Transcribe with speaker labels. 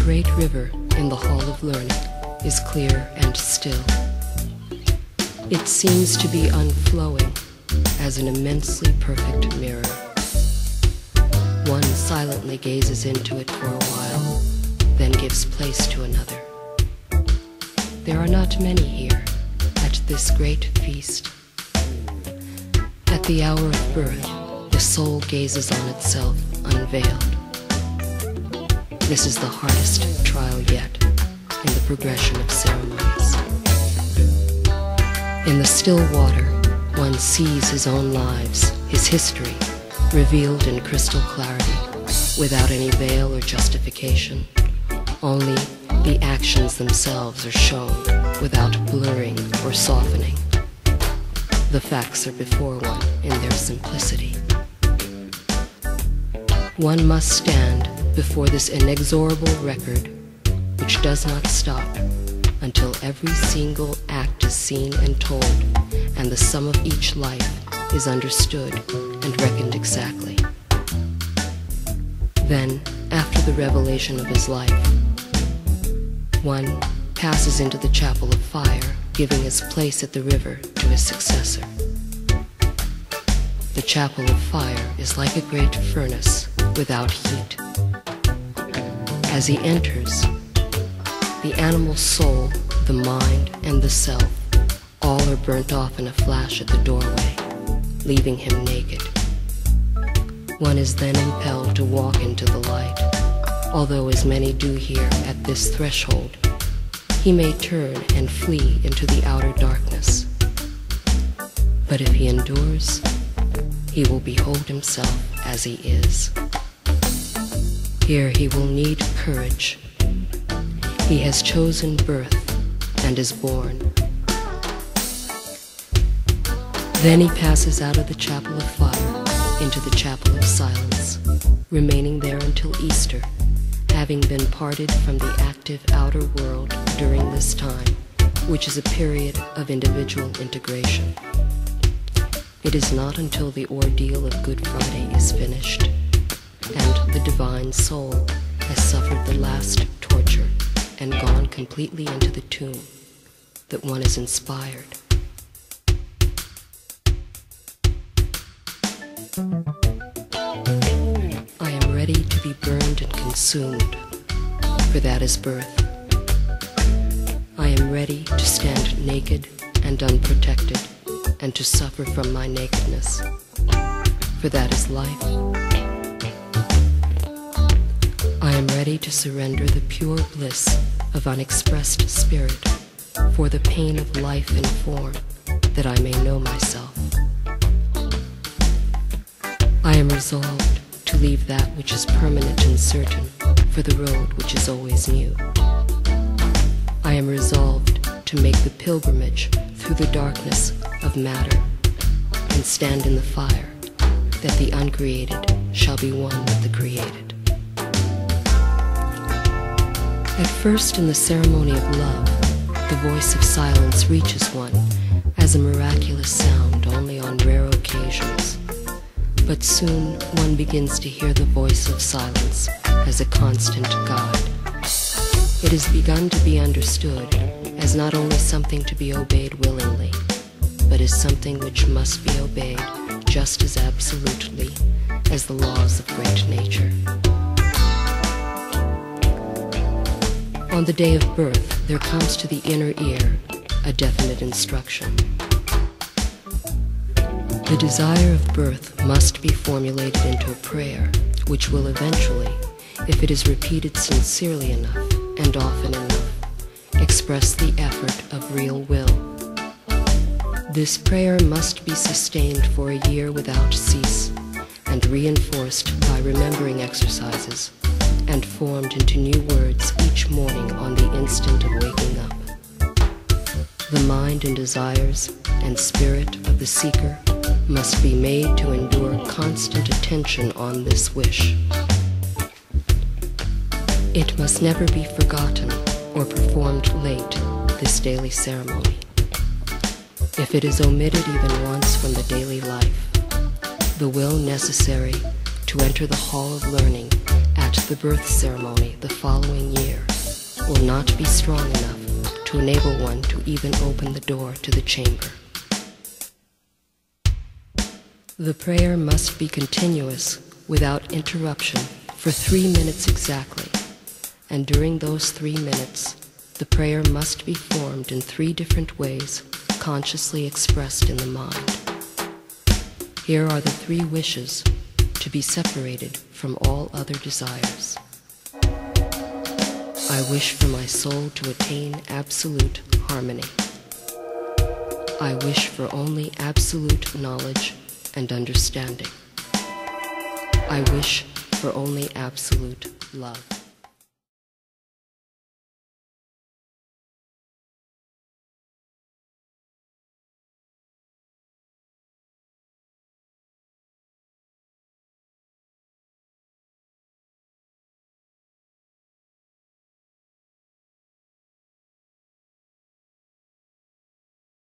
Speaker 1: great river in the Hall of Learning is clear and still. It seems to be unflowing as an immensely perfect mirror. One silently gazes into it for a while, then gives place to another. There are not many here at this great feast. At the hour of birth, the soul gazes on itself unveiled. This is the hardest trial yet in the progression of ceremonies. In the still water, one sees his own lives, his history, revealed in crystal clarity, without any veil or justification. Only the actions themselves are shown, without blurring or softening. The facts are before one in their simplicity. One must stand before this inexorable record, which does not stop until every single act is seen and told, and the sum of each life is understood and reckoned exactly. Then, after the revelation of his life, one passes into the chapel of fire, giving his place at the river to his successor. The chapel of fire is like a great furnace without heat. As he enters, the animal soul, the mind, and the self all are burnt off in a flash at the doorway, leaving him naked. One is then impelled to walk into the light, although as many do here at this threshold, he may turn and flee into the outer darkness. But if he endures, he will behold himself as he is. Here he will need courage. He has chosen birth and is born. Then he passes out of the chapel of fire into the chapel of silence, remaining there until Easter, having been parted from the active outer world during this time, which is a period of individual integration. It is not until the ordeal of Good Friday is finished, and the divine soul has suffered the last torture and gone completely into the tomb, that one is inspired. I am ready to be burned and consumed, for that is birth. I am ready to stand naked and unprotected, and to suffer from my nakedness, for that is life. I am ready to surrender the pure bliss of unexpressed spirit for the pain of life in form, that I may know myself. I am resolved to leave that which is permanent and certain for the road which is always new. I am resolved to make the pilgrimage through the darkness of matter and stand in the fire, that the uncreated shall be one with the created. At first, in the ceremony of love, the voice of silence reaches one as a miraculous sound only on rare occasions. But soon one begins to hear the voice of silence as a constant guide. It has begun to be understood as not only something to be obeyed willingly, but as something which must be obeyed just as absolutely as the laws of great nature. On the day of birth, there comes to the inner ear a definite instruction. The desire of birth must be formulated into a prayer, which will eventually, if it is repeated sincerely enough and often enough, express the effort of real will. This prayer must be sustained for a year without cease, and reinforced by remembering exercises, and formed into new words each morning on the instant of waking up. The mind and desires and spirit of the seeker must be made to endure constant attention on this wish. It must never be forgotten or performed late, this daily ceremony. If it is omitted even once from the daily life, the will necessary to to enter the hall of learning at the birth ceremony the following year will not be strong enough to enable one to even open the door to the chamber. The prayer must be continuous without interruption for 3 minutes exactly, and during those 3 minutes, the prayer must be formed in 3 different ways, consciously expressed in the mind. Here are the 3 wishes to be separated from all other desires. I wish for my soul to attain absolute harmony. I wish for only absolute knowledge and understanding. I wish for only absolute love.